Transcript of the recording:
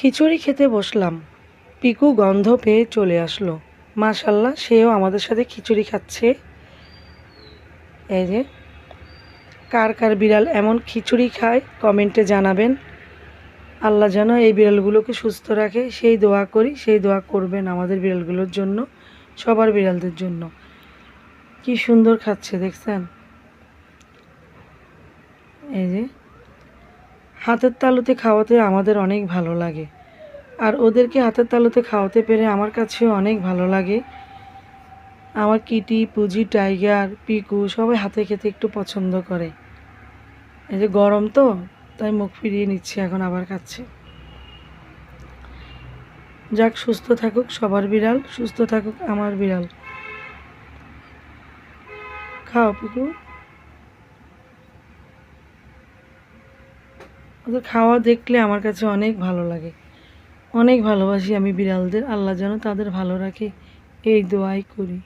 খিচুড়ি খেতে বসলাম, পিকু গন্ধ পেয়ে চলে আসলো। মাশাল্লাহ, সেও আমাদের সাথে খিচুড়ি খাচ্ছে। এই যে, কার কার বিড়াল এমন খিচুড়ি খায় কমেন্টে জানাবেন। আল্লাহ যেন এই বিড়ালগুলোকে সুস্থ রাখে, সেই দোয়া করি, সেই দোয়া করবেন আমাদের বিড়ালগুলোর জন্য, সবার বিড়ালদের জন্য। কি সুন্দর খাচ্ছে দেখছেন। এই যে, হাতের তালুতে খাওয়াতে আমাদের অনেক ভালো লাগে, আর ওদেরকে হাতের তালুতে খাওয়াতে পেরে আমার কাছেও অনেক ভালো লাগে। আমার কিটি, পুজি, টাইগার, পিকু সবাই হাতে খেতে একটু পছন্দ করে। এই যে গরম তো, তাই মুখ ফিরিয়ে নিচ্ছে, এখন আবার খাচ্ছে। যাক, সুস্থ থাকুক সবার বিড়াল, সুস্থ থাকুক আমার বিড়াল। খাও পিকু। ওদের খাওয়া দেখলে আমার কাছে অনেক ভালো লাগে, অনেক ভালোবাসি আমি বিড়ালদের। আল্লাহ যেন তাদের ভালো রাখে, এই দোয়াই করি।